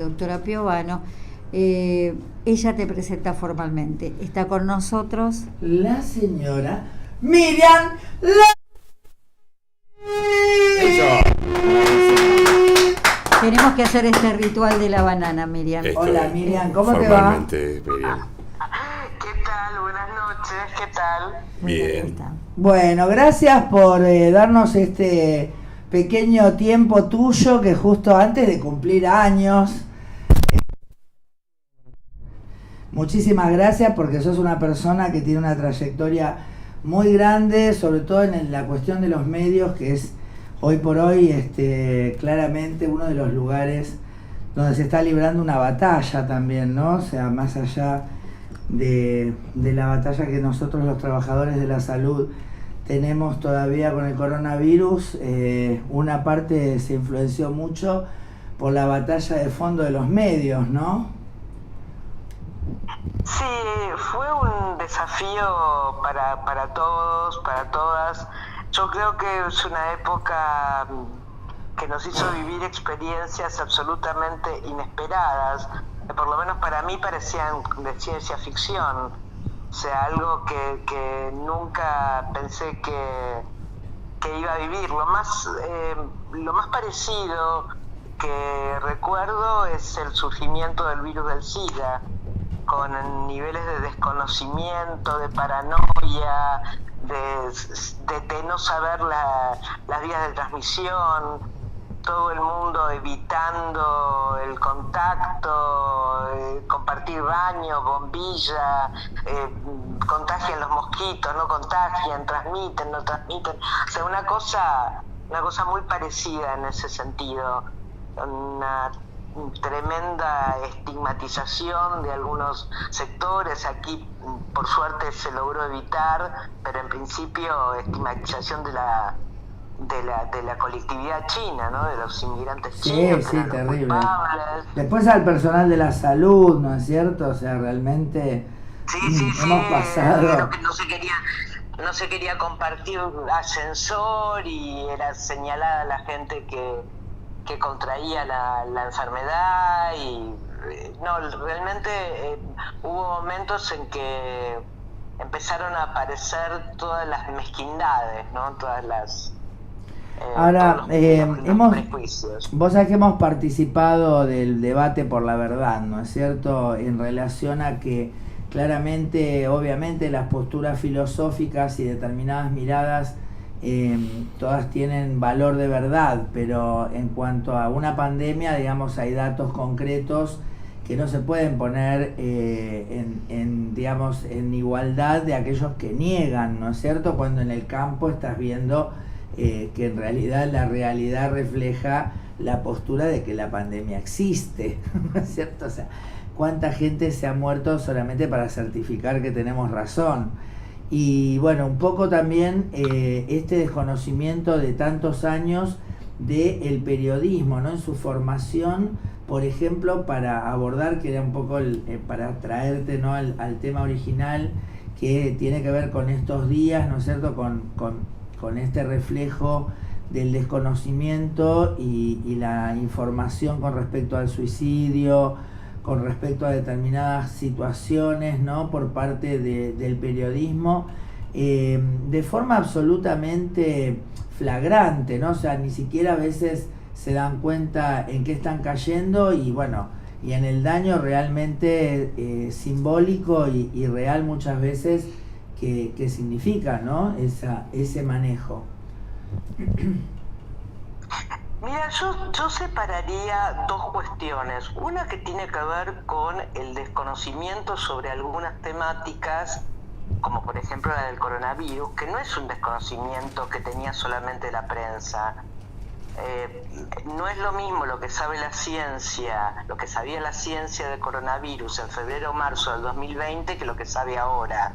Doctora Piovano, ella te presenta formalmente. Está con nosotros la señora Miriam La... Eso. Tenemos que hacer este ritual de la banana, Miriam. Hola Miriam, ¿cómo te va? Formalmente, Miriam. ¿Qué tal? Buenas noches, ¿qué tal? Bien. Bueno, gracias por darnos este pequeño tiempo tuyo que justo antes de cumplir años. Muchísimas gracias porque sos una persona que tiene una trayectoria muy grande, sobre todo en la cuestión de los medios, que es hoy por hoy claramente uno de los lugares donde se está librando una batalla también, ¿no? O sea, más allá de la batalla que nosotros los trabajadores de la salud tenemos todavía con el coronavirus, una parte se influenció mucho por la batalla de fondo de los medios, ¿no? Sí, fue un desafío para todos, para todas. Yo creo que es una época que nos hizo vivir experiencias absolutamente inesperadas, que por lo menos para mí parecían de ciencia ficción. O sea, algo que nunca pensé que iba a vivir. Lo más parecido que recuerdo es el surgimiento del virus del SIDA, con niveles de desconocimiento, de paranoia, de no saber las vías de transmisión, todo el mundo evitando el contacto, compartir baño, bombilla, contagian los mosquitos, no contagian, transmiten, no transmiten. O sea, una cosa muy parecida en ese sentido, una tremenda estigmatización de algunos sectores. Aquí por suerte se logró evitar, pero en principio estigmatización de la colectividad china, ¿no? De los inmigrantes chinos. Sí, terrible. Después al personal de la salud, ¿no es cierto? O sea, realmente hemos pasado. Que no se quería compartir ascensor y era señalada la gente que contraía la enfermedad y realmente hubo momentos en que empezaron a aparecer todas las mezquindades, ¿no? Todas las ahora los prejuicios. Vos sabés que hemos participado del debate por la verdad, ¿no es cierto? En relación a que claramente, obviamente, las posturas filosóficas y determinadas miradas todas tienen valor de verdad, pero en cuanto a una pandemia, digamos, hay datos concretos que no se pueden poner en igualdad de aquellos que niegan, ¿no es cierto? Cuando en el campo estás viendo que en realidad la realidad refleja la postura de que la pandemia existe, ¿no es cierto? O sea, ¿cuánta gente se ha muerto solamente para certificar que tenemos razón? Y bueno, un poco también este desconocimiento de tantos años del periodismo, ¿no? En su formación, por ejemplo, para abordar, que era un poco para traerte, ¿no? al tema original, que tiene que ver con estos días, ¿no es cierto?, con este reflejo del desconocimiento y la información con respecto al suicidio, con respecto a determinadas situaciones, ¿no? Por parte del periodismo, de forma absolutamente flagrante, ¿no? O sea, ni siquiera a veces se dan cuenta en qué están cayendo y bueno, y en el daño realmente simbólico y real muchas veces que significa, ¿no? Ese manejo. Mira, yo separaría dos cuestiones. Una que tiene que ver con el desconocimiento sobre algunas temáticas, como por ejemplo la del coronavirus, que no es un desconocimiento que tenía solamente la prensa. No es lo mismo lo que sabe la ciencia, lo que sabía la ciencia del coronavirus en febrero o marzo del 2020 que lo que sabe ahora.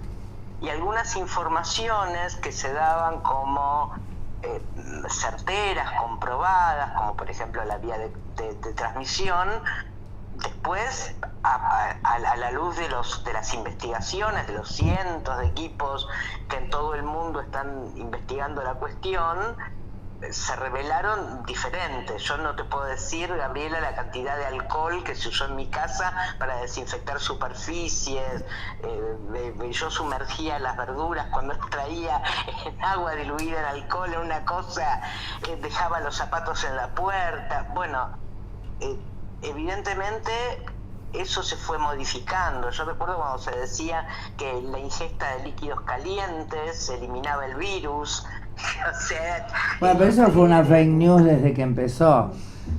Y algunas informaciones que se daban como certeras, comprobadas, como por ejemplo la vía de transmisión, después a la luz de las investigaciones, de los cientos de equipos que en todo el mundo están investigando la cuestión, se revelaron diferentes. Yo no te puedo decir, Gabriela, la cantidad de alcohol que se usó en mi casa para desinfectar superficies. Yo sumergía las verduras cuando traía en agua diluida en alcohol, en una cosa, dejaba los zapatos en la puerta. Bueno, evidentemente eso se fue modificando. Yo recuerdo cuando se decía que la ingesta de líquidos calientes eliminaba el virus. O sea, bueno, pero eso fue una fake news desde que empezó.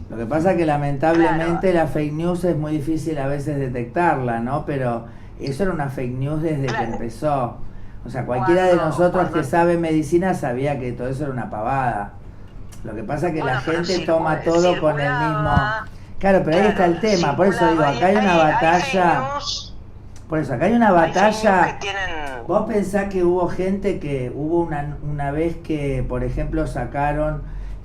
Lo que pasa es que lamentablemente la fake news es muy difícil a veces detectarla, ¿no? Pero eso era una fake news desde que empezó. O sea, cualquiera de nosotros que sabe medicina sabía que todo eso era una pavada. Lo que pasa es que la gente toma todo con el mismo... Claro, pero ahí está el tema. Por eso digo, acá hay una batalla... Por eso, acá hay una batalla... Vos pensás que hubo gente que hubo una vez que, por ejemplo, sacaron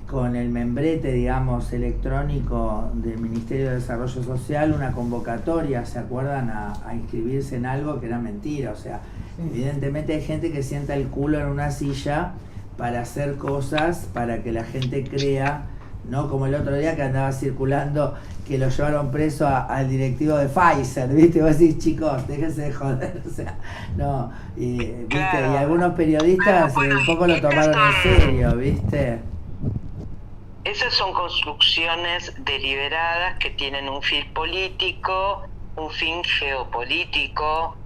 con el membrete, digamos, electrónico del Ministerio de Desarrollo Social una convocatoria, ¿se acuerdan? A inscribirse en algo que era mentira. O sea, evidentemente hay gente que sienta el culo en una silla para hacer cosas para que la gente crea, ¿no? Como el otro día que andaba circulando que lo llevaron preso al directivo de Pfizer, ¿viste? Vos decís, chicos, déjense de joder, o sea, no, ¿viste? Claro. Y algunos periodistas un poco lo tomaron en serio, ¿viste? Esas son construcciones deliberadas que tienen un fin político, un fin geopolítico,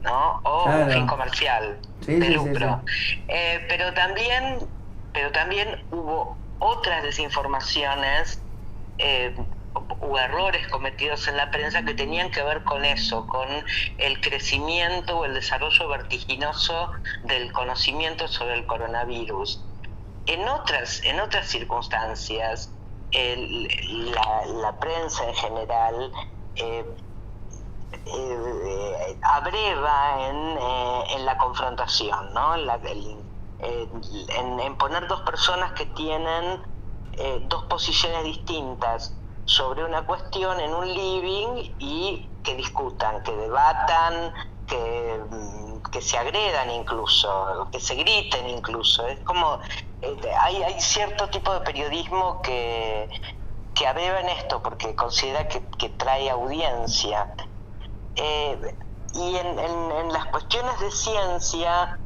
¿no? O claro, un fin comercial, de lucro. Sí. Pero también hubo otras desinformaciones u errores cometidos en la prensa que tenían que ver con eso, con el crecimiento o el desarrollo vertiginoso del conocimiento sobre el coronavirus. En otras circunstancias, la prensa en general abreva en la confrontación, ¿no? En poner dos personas que tienen dos posiciones distintas sobre una cuestión en un living y que discutan, que debatan, que se agredan incluso, que se griten incluso. Es como hay cierto tipo de periodismo que abreva en esto porque considera que trae audiencia. Y en las cuestiones de ciencia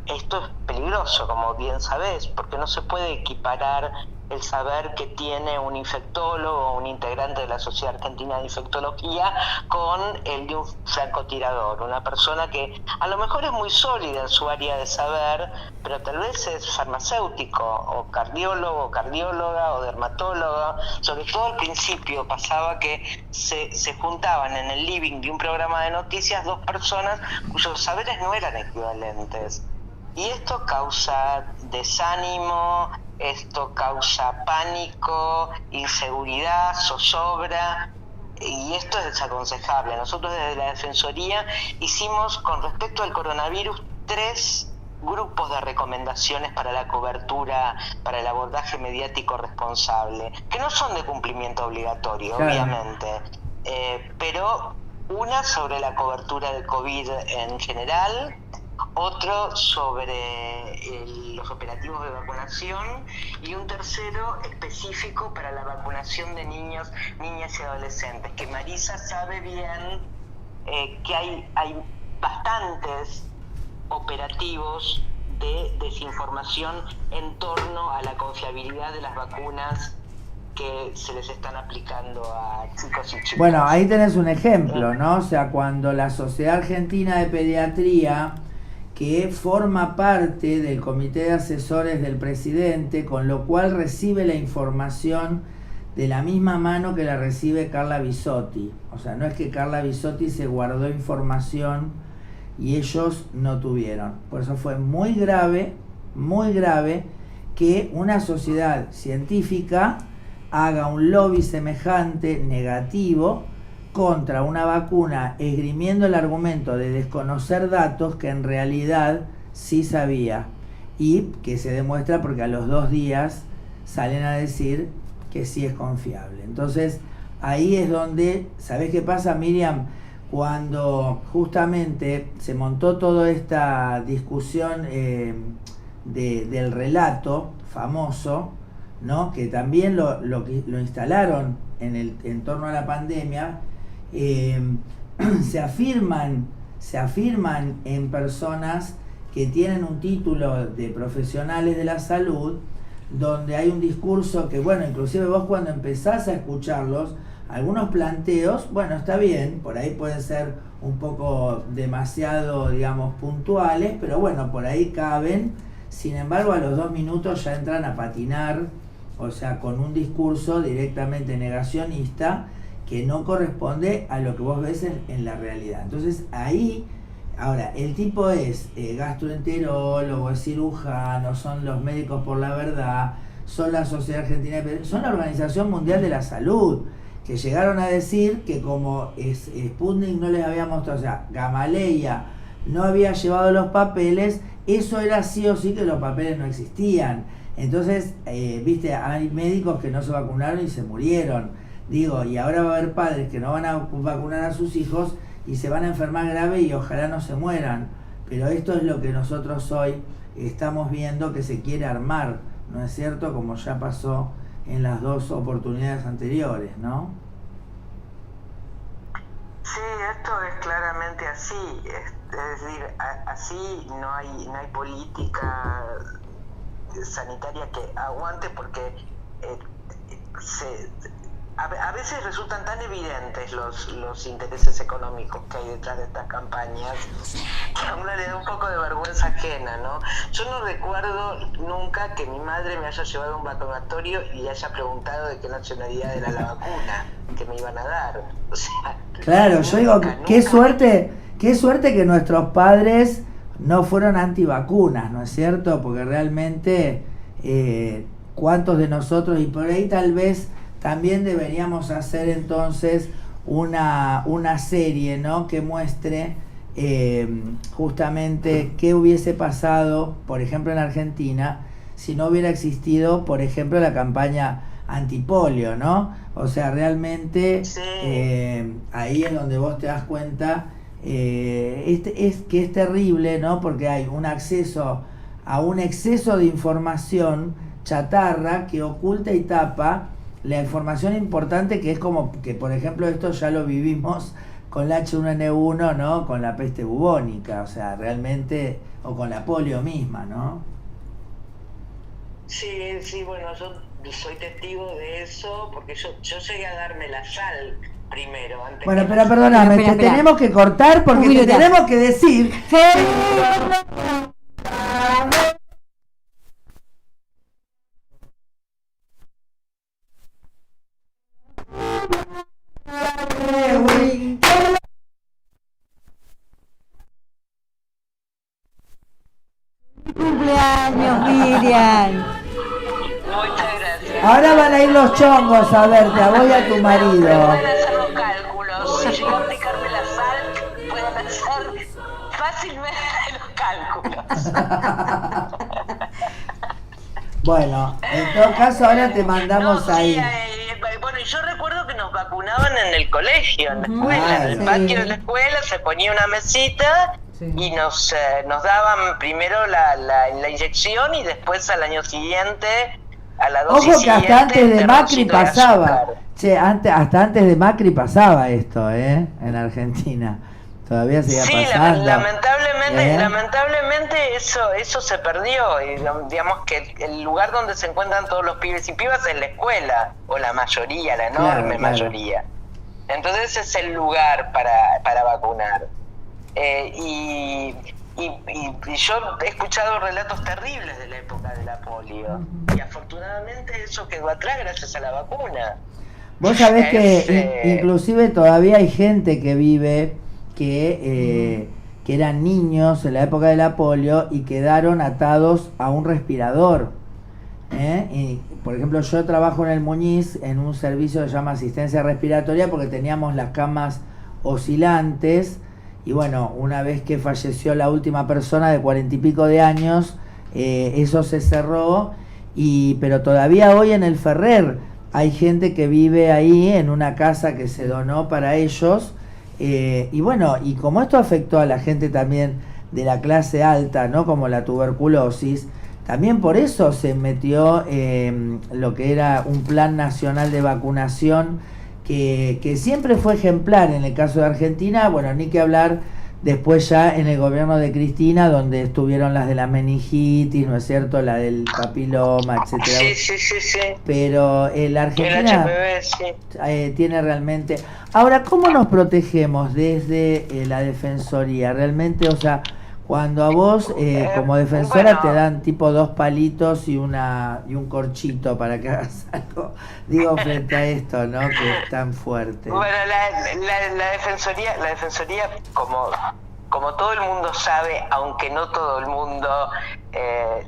esto es peligroso, como bien sabés, porque no se puede equiparar el saber que tiene un infectólogo o un integrante de la Sociedad Argentina de Infectología con el de un francotirador, una persona que a lo mejor es muy sólida en su área de saber, pero tal vez es farmacéutico o cardiólogo, cardióloga o dermatóloga. Sobre todo al principio pasaba que se juntaban en el living de un programa de noticias dos personas cuyos saberes no eran equivalentes. Y esto causa desánimo, esto causa pánico, inseguridad, zozobra, y esto es desaconsejable. Nosotros desde la Defensoría hicimos con respecto al coronavirus 3 grupos de recomendaciones para la cobertura, para el abordaje mediático responsable, que no son de cumplimiento obligatorio, claro, obviamente, pero una sobre la cobertura del COVID en general, otro sobre los operativos de vacunación y un tercero específico para la vacunación de niños, niñas y adolescentes, que Marisa sabe bien que hay bastantes operativos de desinformación en torno a la confiabilidad de las vacunas que se les están aplicando a chicos y chicas. Bueno, ahí tenés un ejemplo, ¿no? O sea, cuando la Sociedad Argentina de Pediatría, que forma parte del comité de asesores del presidente, con lo cual recibe la información de la misma mano que la recibe Carla Bisotti. O sea, no es que Carla Bisotti se guardó información y ellos no tuvieron. Por eso fue muy grave que una sociedad científica haga un lobby semejante negativo contra una vacuna, esgrimiendo el argumento de desconocer datos que en realidad sí sabía, y que se demuestra porque a los 2 días salen a decir que sí es confiable. Entonces ahí es donde, ¿sabés qué pasa, Miriam? Cuando justamente se montó toda esta discusión del relato famoso, ¿no? Que también lo instalaron en torno a la pandemia, se afirman en personas que tienen un título de profesionales de la salud, donde hay un discurso que, bueno, inclusive vos cuando empezás a escucharlos, algunos planteos, bueno, está bien, por ahí pueden ser un poco demasiado, digamos, puntuales, pero bueno, por ahí caben. Sin embargo, a los 2 minutos ya entran a patinar, o sea, con un discurso directamente negacionista que no corresponde a lo que vos ves en la realidad. Entonces ahí, ahora, el tipo es gastroenterólogo, es cirujano, son los Médicos por la Verdad, son la Sociedad Argentina de... son la Organización Mundial de la Salud, que llegaron a decir que como Sputnik no les había mostrado, o sea, Gamaleya no había llevado los papeles, eso era sí o sí que los papeles no existían. Entonces, viste, hay médicos que no se vacunaron y se murieron. Digo, y ahora va a haber padres que no van a vacunar a sus hijos y se van a enfermar grave y ojalá no se mueran. Pero esto es lo que nosotros hoy estamos viendo que se quiere armar, ¿no es cierto? Como ya pasó en las 2 oportunidades anteriores, ¿no? Sí, esto es claramente así. Es decir, así no hay política sanitaria que aguante, porque a veces resultan tan evidentes los intereses económicos que hay detrás de estas campañas que a uno le da un poco de vergüenza ajena, ¿no? Yo no recuerdo nunca que mi madre me haya llevado a un vacunatorio y haya preguntado de qué nacionalidad era la vacuna que me iban a dar. O sea, claro, yo digo, qué suerte que nuestros padres no fueron antivacunas, ¿no es cierto? Porque realmente cuántos de nosotros, y por ahí tal vez también deberíamos hacer entonces una serie, ¿no? Que muestre justamente qué hubiese pasado, por ejemplo, en Argentina, si no hubiera existido, por ejemplo, la campaña antipolio, ¿no? O sea, realmente sí. Ahí es donde vos te das cuenta es que es terrible, ¿no? Porque hay un acceso a un exceso de información chatarra que oculta y tapa la información importante, que es como que, por ejemplo, esto ya lo vivimos con la H1N1, ¿no? Con la peste bubónica, o sea, realmente, o con la polio misma, ¿no? Sí, bueno, yo soy testigo de eso, porque yo llegué a darme la sal primero. Antes bueno, pero perdóname, espera. tenemos que cortar porque te tenemos que decir... ¡Cumpleaños, Miriam! Muchas gracias. Ahora van a ir los chongos a verte, a vos y a tu marido. Pueden hacer los cálculos. Si llega a aplicarme la sal, pueden hacer fácilmente los cálculos. Bueno, en todo caso ahora te mandamos ahí. Bueno, y yo recuerdo que nos vacunaban en el colegio, en la escuela, Ah, en el sí. patio de la escuela se ponía una mesita y nos daban primero la inyección y después al año siguiente, a la dosis Ojo que hasta siguiente, antes de el Macri termocito de pasaba. azúcar. Che, hasta antes de Macri pasaba esto, en Argentina. Todavía sigue Sí, pasando. lamentablemente. eso se perdió, y digamos que el lugar donde se encuentran todos los pibes y pibas es la escuela, o la mayoría, la enorme Claro. mayoría. Entonces es el lugar para vacunar. Y yo he escuchado relatos terribles de la época de la polio, y afortunadamente eso quedó atrás gracias a la vacuna. Vos sabés que inclusive todavía hay gente que vive que eran niños en la época de la polio y quedaron atados a un respirador. Y, por ejemplo, yo trabajo en el Muñiz en un servicio que se llama asistencia respiratoria porque teníamos las camas oscilantes y bueno, una vez que falleció la última persona de 40 y pico de años, eso se cerró, pero todavía hoy en el Ferrer hay gente que vive ahí en una casa que se donó para ellos. Y bueno, y como esto afectó a la gente también de la clase alta, ¿no? Como la tuberculosis, también por eso se metió lo que era un plan nacional de vacunación que siempre fue ejemplar en el caso de Argentina, bueno, ni que hablar después ya en el gobierno de Cristina, donde estuvieron las de la meningitis, ¿no es cierto?, la del papiloma, etcétera. Sí. Pero la Argentina el HPV, tiene realmente... Ahora, ¿cómo nos protegemos desde la Defensoría? Realmente, o sea, cuando a vos como defensora te dan tipo 2 palitos y un corchito para que hagas algo, digo, frente a esto, ¿no?, que es tan fuerte. Bueno, la defensoría como todo el mundo sabe, aunque no todo el mundo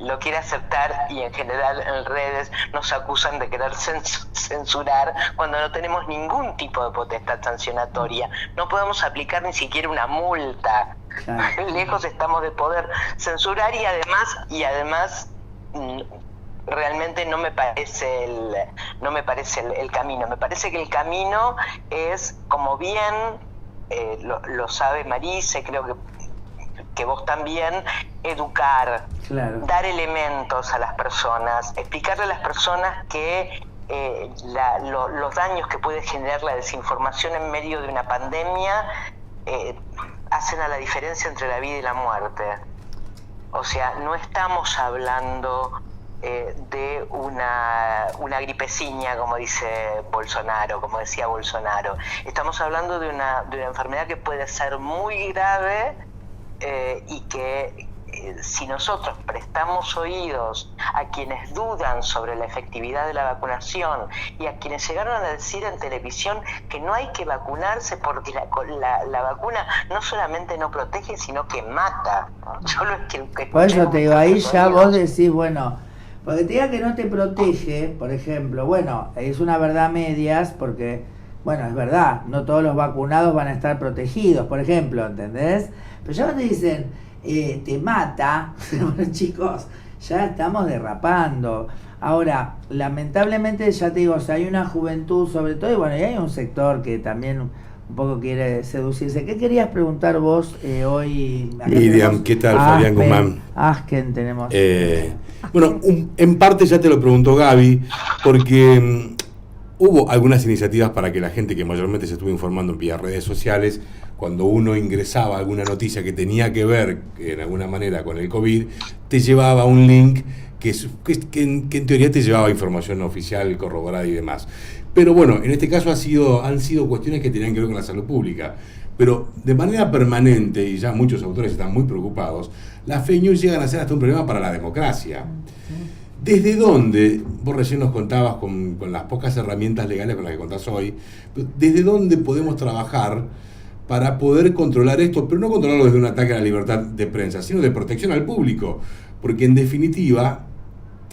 lo quiere aceptar, y en general en redes nos acusan de querer censurar cuando no tenemos ningún tipo de potestad sancionatoria. No podemos aplicar ni siquiera una multa. Claro. Lejos estamos de poder censurar, y además realmente no me parece el camino. Me parece que el camino es, como bien lo sabe Marisa, creo que vos también, educar, claro, dar elementos a las personas, explicarle a las personas que los daños que puede generar la desinformación en medio de una pandemia hacen a la diferencia entre la vida y la muerte. O sea, no estamos hablando de una gripeciña, como dice Bolsonaro, como decía Bolsonaro. Estamos hablando de una enfermedad que puede ser muy grave y que si nosotros prestamos oídos a quienes dudan sobre la efectividad de la vacunación y a quienes llegaron a decir en televisión que no hay que vacunarse porque la vacuna no solamente no protege, sino que mata. Yo lo que por eso te digo, ahí ya vos decís, bueno, porque te diga que no te protege, por ejemplo, bueno, es una verdad a medias, porque, bueno, es verdad, no todos los vacunados van a estar protegidos, por ejemplo, ¿entendés? Pero ya te dicen, te mata, bueno, chicos, ya estamos derrapando. Ahora, lamentablemente, ya te digo, o sea, hay una juventud sobre todo, y bueno, y hay un sector que también un poco quiere seducirse. ¿Qué querías preguntar vos hoy? Miriam, ¿qué tal? Fabián Guzmán. Asken tenemos. Bueno, en parte ya te lo preguntó Gaby, porque hubo algunas iniciativas para que la gente que mayormente se estuvo informando en vía redes sociales, cuando uno ingresaba alguna noticia que tenía que ver en alguna manera con el COVID, te llevaba a un link que en teoría te llevaba información oficial, corroborada y demás. Pero bueno, en este caso han sido cuestiones que tenían que ver con la salud pública. Pero de manera permanente, y ya muchos autores están muy preocupados, las fake news llegan a ser hasta un problema para la democracia. ¿Desde dónde, vos recién nos contabas con las pocas herramientas legales con las que contás hoy, desde dónde podemos trabajar para poder controlar esto, pero no controlarlo desde un ataque a la libertad de prensa, sino de protección al público? Porque en definitiva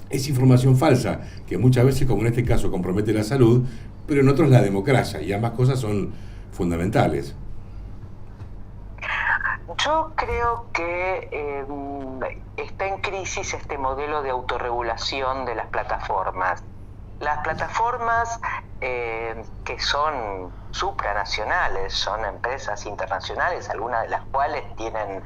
es información falsa, que muchas veces, como en este caso, compromete la salud, pero en otros la democracia, y ambas cosas son fundamentales. Yo creo que está en crisis este modelo de autorregulación de las plataformas. Las plataformas que son supranacionales, son empresas internacionales, algunas de las cuales tienen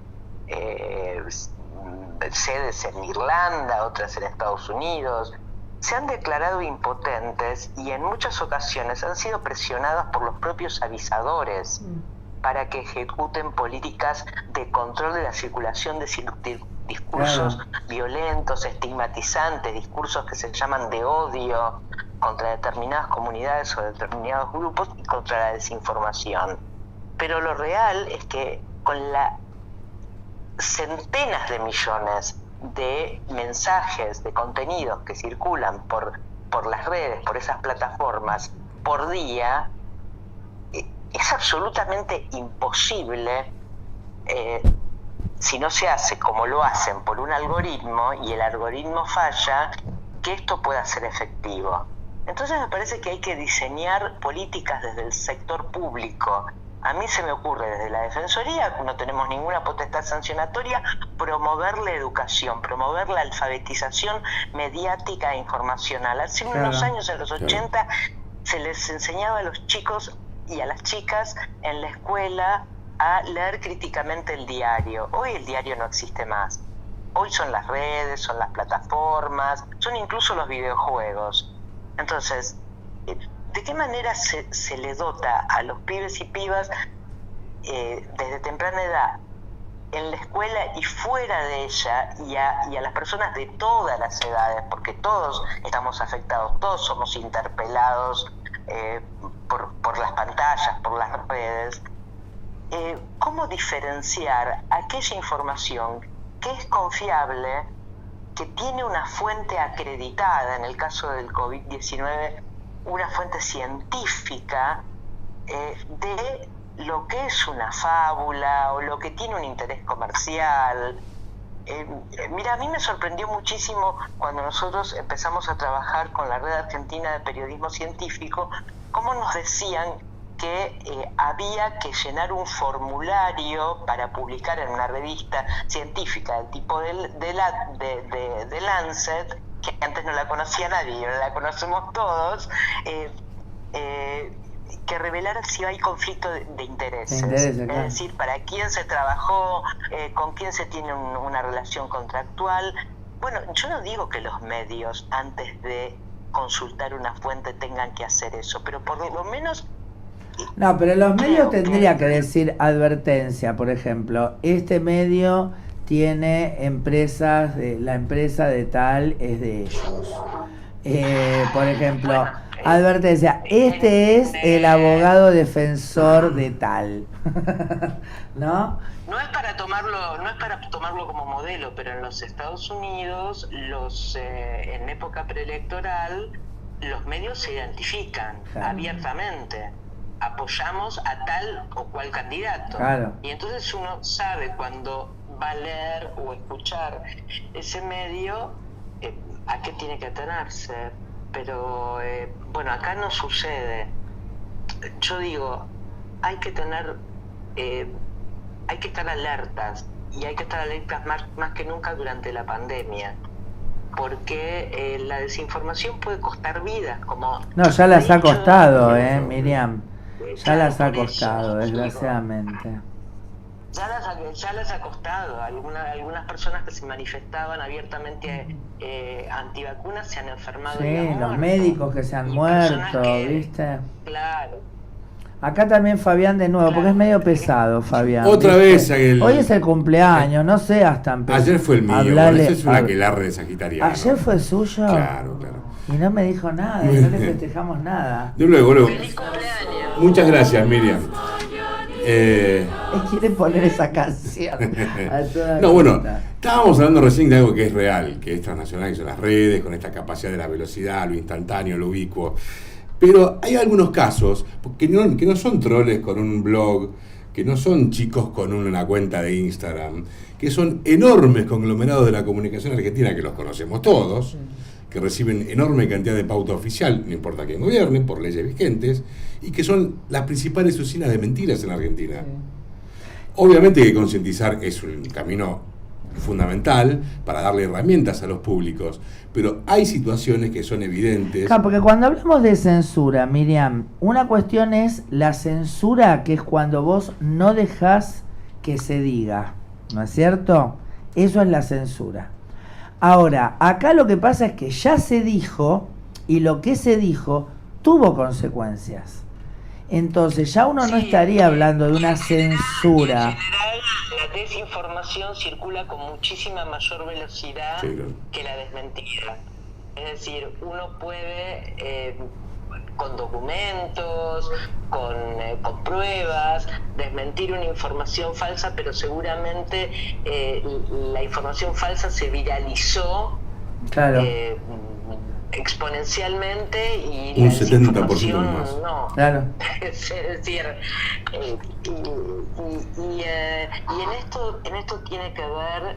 sedes en Irlanda, otras en Estados Unidos, se han declarado impotentes y en muchas ocasiones han sido presionadas por los propios avisadores para que ejecuten políticas de control de la circulación de discursos violentos, estigmatizantes, discursos que se llaman de odio contra determinadas comunidades o determinados grupos y contra la desinformación. Pero lo real es que con las centenas de millones de mensajes, de contenidos que circulan por las redes, por esas plataformas, por día, es absolutamente imposible, si no se hace como lo hacen por un algoritmo y el algoritmo falla, que esto pueda ser efectivo. Entonces me parece que hay que diseñar políticas desde el sector público. A mí se me ocurre desde la Defensoría, no tenemos ninguna potestad sancionatoria, promover la educación, promover la alfabetización mediática e informacional. Hace unos años, en los 80, se les enseñaba a los chicos y a las chicas en la escuela a leer críticamente el diario. Hoy el diario no existe más. hoy son las redes, son las plataformas, son incluso los videojuegos. Entonces, ¿de qué manera se le dota a los pibes y pibas desde temprana edad, en la escuela y fuera de ella, y a las personas de todas las edades, porque todos estamos afectados, todos somos interpelados por las pantallas, por las redes? ¿Cómo diferenciar aquella información que es confiable, que tiene una fuente acreditada, en el caso del COVID-19, una fuente científica, de lo que es una fábula o lo que tiene un interés comercial? Mira, a mí me sorprendió muchísimo cuando nosotros empezamos a trabajar con la Red Argentina de Periodismo Científico, cómo nos decían que había que llenar un formulario para publicar en una revista científica del tipo de Lancet, que antes no la conocía nadie y ahora la conocemos todos, que revelara si hay conflicto de intereses. Claro. Es decir, para quién se trabajó, con quién se tiene una relación contractual. Bueno, yo no digo que los medios, antes de consultar una fuente, tengan que hacer eso, pero por lo menos... No, pero los medios tendría que decir advertencia, por ejemplo, este medio tiene empresas, la empresa de tal es de ellos. Por ejemplo, advertencia, este es el abogado defensor de tal. ¿No? No es para tomarlo como modelo, pero en los Estados Unidos, en época preelectoral, los medios se identifican abiertamente. Apoyamos a tal o cual candidato. Claro. Y entonces uno sabe cuando va a leer o escuchar ese medio a qué tiene que atenerse. Pero bueno, acá no sucede. Yo digo, hay que estar alertas, y hay que estar alertas más que nunca durante la pandemia, porque la desinformación puede costar vidas, como... No, ya las ha costado, Miriam. Ya las ha costado, desgraciadamente. Ya las ha costado. Algunas personas que se manifestaban abiertamente antivacunas se han enfermado. Sí, los médicos que se han muerto, ¿viste? Claro. Acá también Fabián de nuevo, porque es medio pesado, Fabián. Otra vez. Hoy es el cumpleaños, no seas tan pesado. Ayer fue el mío, Hablarle, es una aquelarre de sagitariano. ¿Ayer fue suyo? Claro. Y no me dijo nada, no le festejamos nada. De luego. ¡Feliz cumpleaños! Muchas gracias, Miriam. Quiere poner esa canción. No, bueno, estábamos hablando recién de algo que es real, que es transnacional, que son las redes, con esta capacidad de la velocidad, lo instantáneo, lo ubicuo. Pero hay algunos casos que no son troles con un blog, que no son chicos con una cuenta de Instagram, que son enormes conglomerados de la comunicación argentina, que los conocemos todos, que reciben enorme cantidad de pauta oficial, no importa quién gobierne, por leyes vigentes, y que son las principales usinas de mentiras en la Argentina. Obviamente que concientizar es un camino fundamental para darle herramientas a los públicos, pero hay situaciones que son evidentes. Claro, porque cuando hablamos de censura, Miriam, una cuestión es la censura, que es cuando vos no dejás que se diga, ¿no es cierto? Eso es la censura. Ahora, acá lo que pasa es que ya se dijo, y lo que se dijo tuvo consecuencias. Entonces ya uno no estaría hablando de una censura. En general, la desinformación circula con muchísima mayor velocidad que la desmentida. Es decir, uno puede, con documentos, con pruebas, desmentir una información falsa, pero seguramente la información falsa se viralizó exponencialmente y un la 70% más. No. Claro. Es decir, y en esto tiene que ver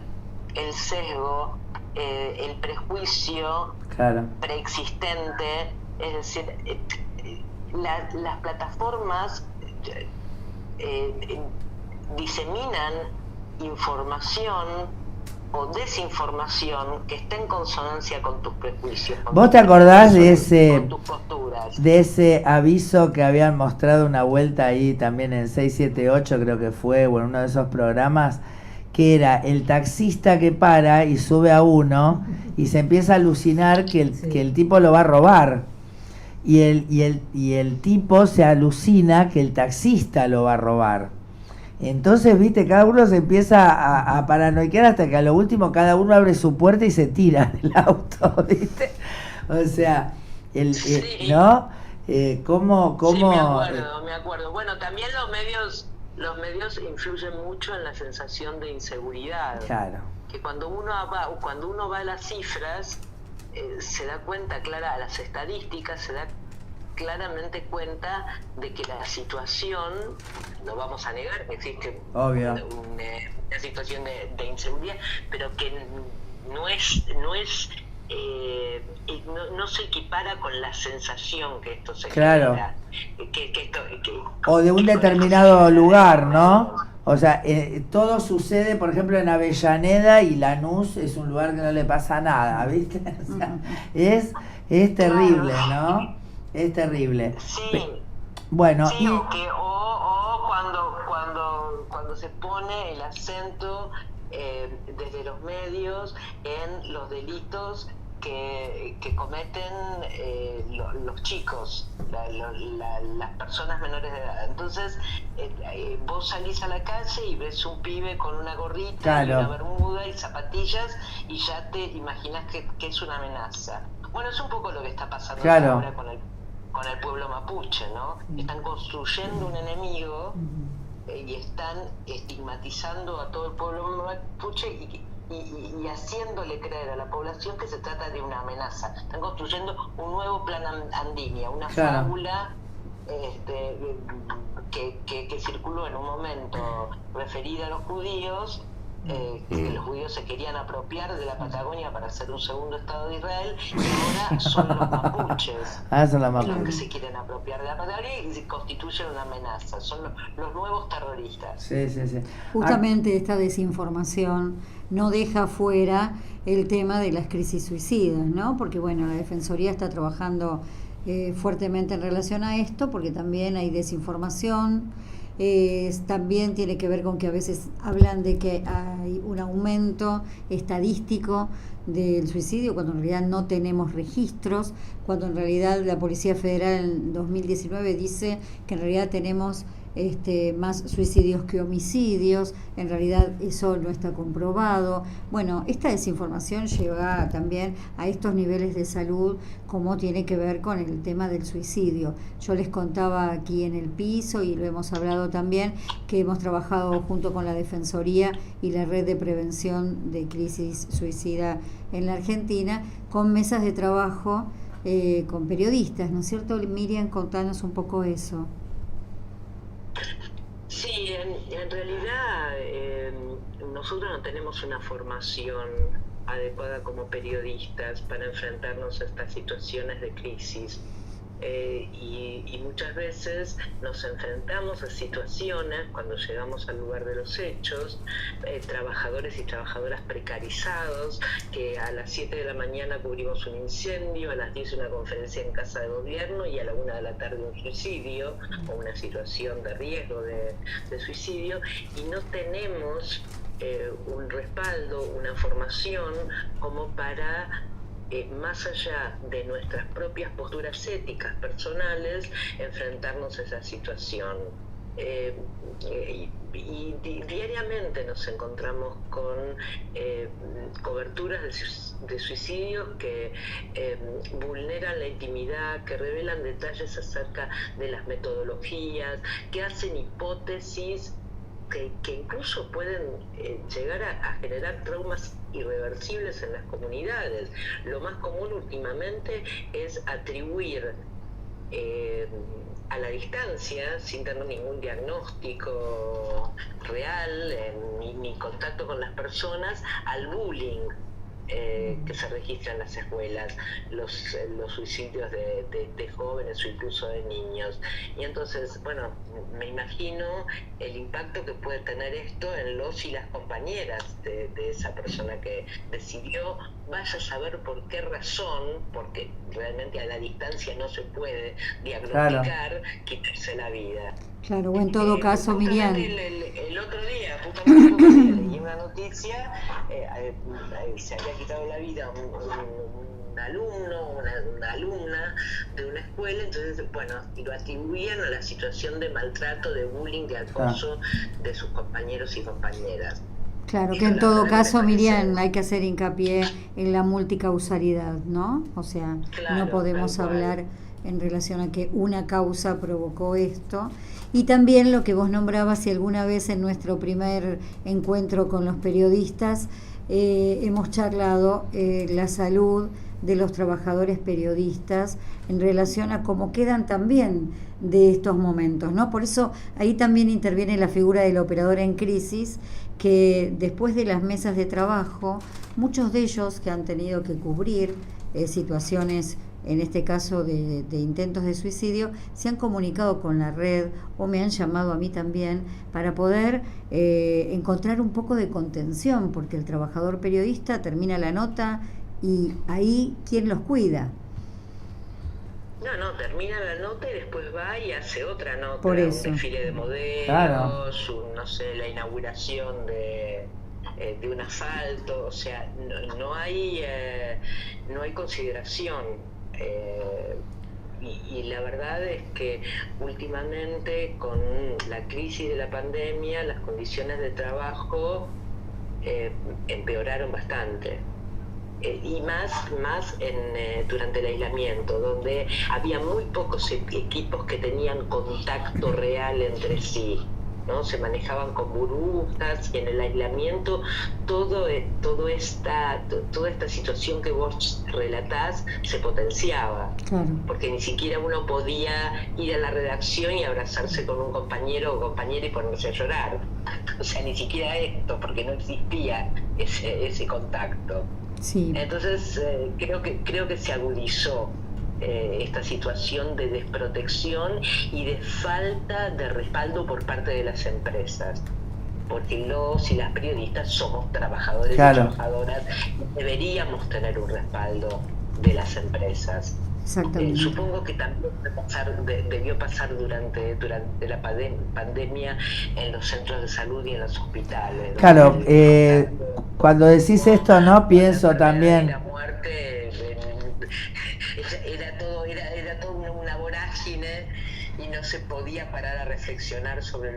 el sesgo, el prejuicio preexistente. Es decir, las plataformas diseminan información o desinformación que está en consonancia con tus prejuicios. ¿Vos te acordás de tus posturas? De ese aviso que habían mostrado una vuelta ahí también en 678, creo que fue, o en uno de esos programas, que era el taxista que para y sube a uno y se empieza a alucinar que el tipo lo va a robar. Y el tipo se alucina que el taxista lo va a robar. Entonces, viste, cada uno se empieza a paranoiquear hasta que a lo último cada uno abre su puerta y se tira del auto, ¿viste? O sea, ¿no? ¿Cómo? Sí, me acuerdo. Bueno, también los medios influyen mucho en la sensación de inseguridad. Claro. Que cuando uno va a las cifras, se da cuenta a las estadísticas, se da claramente cuenta de que la situación, no vamos a negar que existe una situación de inseguridad, pero que no se equipara con la sensación que esto se genera. O de un determinado lugar, ¿no? O sea, todo sucede, por ejemplo, en Avellaneda, y Lanús es un lugar que no le pasa nada, ¿viste? O sea, es terrible, ¿no? Es terrible. Sí. Bueno, sí, o cuando se pone el acento desde los medios en los delitos que cometen los chicos, las personas menores de edad. Entonces, vos salís a la calle y ves un pibe con una gorrita, y una bermuda y zapatillas, y ya te imaginas que es una amenaza. Bueno, es un poco lo que está pasando ahora con el pueblo mapuche, ¿no? Están construyendo un enemigo y están estigmatizando a todo el pueblo mapuche y haciéndole creer a la población que se trata de una amenaza. Están construyendo un nuevo plan Andinia, una fábula que circuló en un momento referida a los judíos, que los judíos se querían apropiar de la Patagonia para hacer un segundo Estado de Israel, y ahora son los mapuches los que se quieren apropiar de la Patagonia y se constituyen una amenaza. Son los nuevos terroristas. Sí. Justamente esta desinformación no deja fuera el tema de las crisis suicidas, ¿no? Porque bueno, la Defensoría está trabajando fuertemente en relación a esto, porque también hay desinformación. También tiene que ver con que a veces hablan de que hay un aumento estadístico del suicidio, cuando en realidad no tenemos registros, cuando en realidad la Policía Federal en 2019 dice que en realidad tenemos más suicidios que homicidios. En realidad eso no está comprobado. Bueno, esta desinformación lleva también a estos niveles de salud, como tiene que ver con el tema del suicidio. Yo les contaba aquí en el piso, y lo hemos hablado también, que hemos trabajado junto con la Defensoría y la Red de Prevención de Crisis Suicida en la Argentina, con mesas de trabajo con periodistas, ¿no es cierto? Miriam, contanos un poco eso. Sí, en realidad nosotros no tenemos una formación adecuada como periodistas para enfrentarnos a estas situaciones de crisis. Y muchas veces nos enfrentamos a situaciones, cuando llegamos al lugar de los hechos, trabajadores y trabajadoras precarizados, que a las 7 de la mañana cubrimos un incendio, a las 10 una conferencia en casa de gobierno y a la 1 de la tarde un suicidio o una situación de riesgo de suicidio, y no tenemos un respaldo, una formación como para más allá de nuestras propias posturas éticas personales, enfrentarnos a esa situación. Y diariamente nos encontramos con coberturas de suicidios que vulneran la intimidad, que revelan detalles acerca de las metodologías, que hacen hipótesis que incluso pueden llegar a generar traumas irreversibles en las comunidades. Lo más común últimamente es atribuir a la distancia, sin tener ningún diagnóstico real ni contacto con las personas, al bullying que se registra en las escuelas, los suicidios de jóvenes o incluso de niños. Y entonces, bueno, me imagino el impacto que puede tener esto en los y las compañeras de esa persona que decidió, vaya a saber por qué razón, porque realmente a la distancia no se puede diagnosticar, quitarse la vida. Claro, o en todo caso, Miriam. El otro día, justamente leí una noticia, se había quitado la vida un alumno, una alumna de una escuela, entonces, bueno, lo atribuían a la situación de maltrato, de bullying, de acoso de sus compañeros y compañeras. Claro, que en todo caso, Miriam, hay que hacer hincapié en la multicausalidad, ¿no? O sea, claro, no podemos hablar en relación a que una causa provocó esto. Y también lo que vos nombrabas, si alguna vez en nuestro primer encuentro con los periodistas hemos charlado la salud de los trabajadores periodistas en relación a cómo quedan también de estos momentos, ¿no? Por eso ahí también interviene la figura del operador en crisis, que después de las mesas de trabajo, muchos de ellos que han tenido que cubrir situaciones, en este caso de intentos de suicidio, se han comunicado con la red o me han llamado a mí también para poder encontrar un poco de contención, porque el trabajador periodista termina la nota y ahí, ¿quién los cuida? No, termina la nota y después va y hace otra nota, por eso. Un desfile de modelos, claro. no sé, la inauguración de un asfalto, o sea, no hay consideración. Y la verdad es que últimamente con la crisis de la pandemia las condiciones de trabajo empeoraron bastante. Y más durante el aislamiento, donde había muy pocos equipos que tenían contacto real entre sí, ¿no? Se manejaban con burbujas y en el aislamiento toda esta situación que vos relatás se potenciaba, claro. Porque ni siquiera uno podía ir a la redacción y abrazarse con un compañero o compañera y ponerse a llorar, o sea, ni siquiera esto, porque no existía ese contacto. Sí. Entonces creo que se agudizó esta situación de desprotección y de falta de respaldo por parte de las empresas, porque los y las periodistas somos trabajadores y trabajadoras y deberíamos tener un respaldo de las empresas. Exactamente. Supongo que también debió pasar durante la pandemia en los centros de salud y en los hospitales. Claro, cuando decís esto, ¿no? Pienso también... La muerte era todo una vorágine y no se podía parar a reflexionar sobre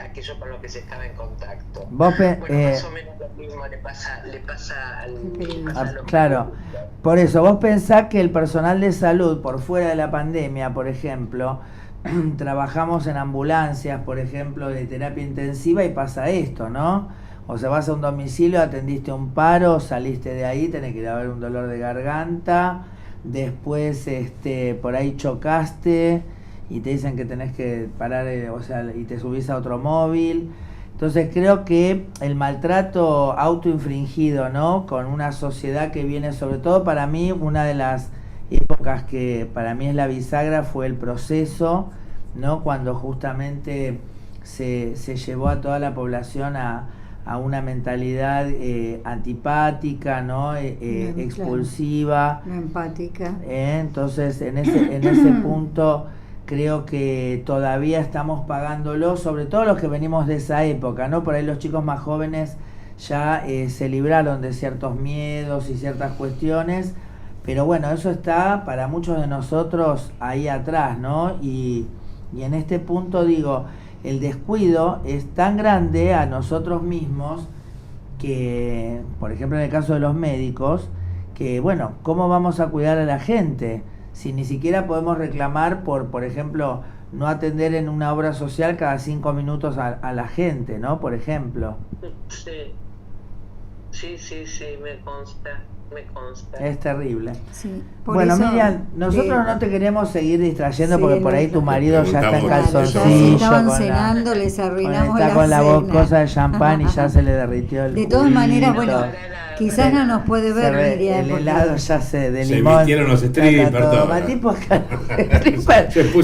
aquello con lo que se estaba en contacto. Más o menos lo mismo le pasa a los claro, por eso vos pensás que el personal de salud por fuera de la pandemia, por ejemplo, trabajamos en ambulancias, por ejemplo, de terapia intensiva y pasa esto, ¿no? O sea, vas a un domicilio, atendiste un paro, saliste de ahí, tenés que ir a ver un dolor de garganta, después por ahí chocaste y te dicen que tenés que parar, y te subís a otro móvil. Entonces creo que el maltrato autoinfringido, ¿no? Con una sociedad que viene, sobre todo para mí, una de las épocas que para mí es la bisagra fue el proceso, ¿no? Cuando justamente se llevó a toda la población a una mentalidad antipática, ¿no? Expulsiva, no empática. Entonces en ese punto creo que todavía estamos pagándolo, sobre todo los que venimos de esa época, ¿no? Por ahí los chicos más jóvenes ya se libraron de ciertos miedos y ciertas cuestiones, pero bueno, eso está para muchos de nosotros ahí atrás, ¿no? Y en este punto digo, el descuido es tan grande a nosotros mismos que, por ejemplo, en el caso de los médicos, que bueno, ¿cómo vamos a cuidar a la gente? Si ni siquiera podemos reclamar por ejemplo, no atender en una obra social cada 5 minutos a la gente, ¿no? Por ejemplo. Sí, me consta. Es terrible. Sí, bueno, Miriam, nosotros no te queremos seguir distrayendo porque por ahí tu marido ya está en calzoncillo. Estaban cenando, les arruinamos está con la cena. Cosa de champán y ya se le derritió el De todas maneras, bueno, quizás no nos puede ver, Miriam. El helado ya de se limón. Se vistieron los strippers, todo.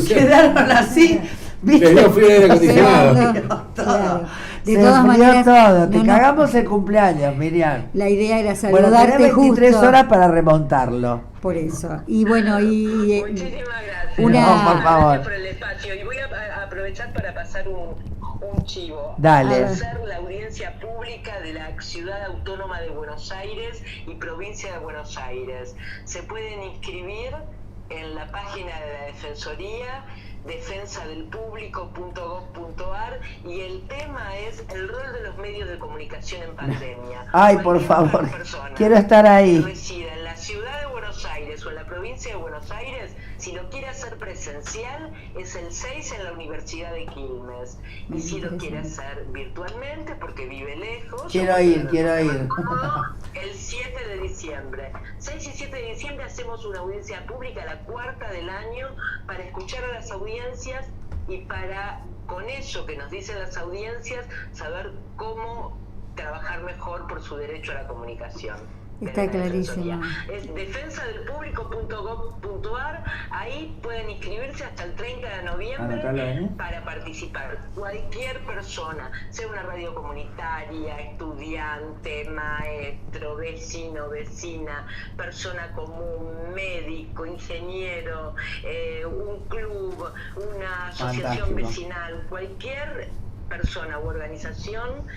Quedaron así. Les dio frío de aire acondicionado. Claro. De se todas maneras, todo. Te cagamos el cumpleaños, Miriam. La idea era saludarte. Bueno, tenés 23 horas para remontarlo. Por eso. Y bueno, muchísimas gracias. No, por favor. Gracias por el espacio. Y voy a aprovechar para pasar un un chivo. Dale. Va a ser la audiencia pública de la Ciudad Autónoma de Buenos Aires y Provincia de Buenos Aires. Se pueden inscribir en la página de la Defensoría, defensadelpublico.gov.ar, y el tema es el rol de los medios de comunicación en pandemia. Ay, por Cualquier favor, persona quiero estar ahí. que resida en la ciudad de Buenos Aires o en la provincia de Buenos Aires, si lo quiere hacer presencial, es el 6 en la Universidad de Quilmes. Y si lo quiere hacer virtualmente, porque vive lejos, Quiero ir. el 7 de diciembre. 6 y 7 de diciembre hacemos una audiencia pública, la cuarta del año, para escuchar a las audiencias y para, con eso que nos dicen las audiencias, saber cómo trabajar mejor por su derecho a la comunicación. Está clarísimo. Es defensadelpublico.gov.ar. Ahí pueden inscribirse hasta el 30 de noviembre para participar. Cualquier persona, sea una radio comunitaria, estudiante, maestro, vecino, vecina, persona común, médico, ingeniero, un club, una asociación vecinal, cualquier persona u organización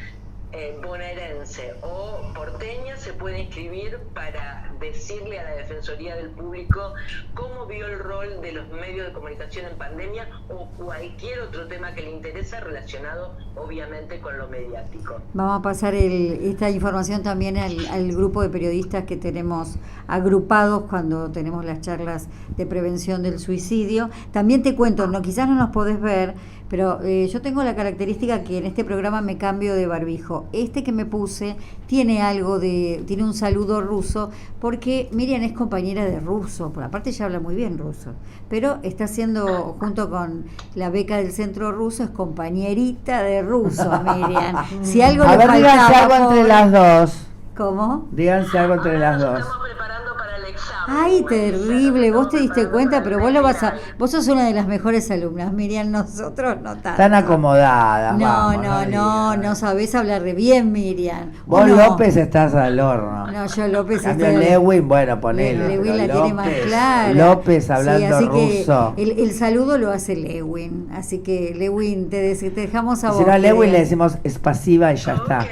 bonaerense o porteña se puede inscribir para decirle a la Defensoría del Público cómo vio el rol de los medios de comunicación en pandemia o cualquier otro tema que le interesa relacionado obviamente con lo mediático. Vamos a pasar esta información también al grupo de periodistas que tenemos agrupados cuando tenemos las charlas de prevención del suicidio. También te cuento, quizás no nos podés ver, pero yo tengo la característica que en este programa me cambio de barbijo. Este que me puse tiene tiene un saludo ruso, porque Miriam es compañera de ruso, por aparte ella habla muy bien ruso, pero está haciendo, junto con la beca del Centro Ruso, es compañerita de ruso, Miriam. Si algo a le ver, díganse algo entre las dos. ¿Cómo? Díganse algo entre las dos. Estamos preparando para el examen. Ay, terrible, vos te diste cuenta, pero vos sos una de las mejores alumnas, Miriam, nosotros no tanto. Están acomodadas. No sabés hablar de bien, Miriam. Vos López estás al horno. No, yo López estoy Lewin, bueno, ponele. Lewin la tiene más clara. López hablando así ruso. Que el saludo lo hace Lewin, así que Lewin, te dejamos a vos. Si no a Lewin le decimos es pasiva y ya está.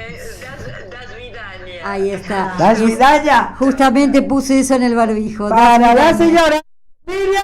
Ahí está. ¿Das vidanya? Justamente puse eso en el barbijo. Para la señora Miriam.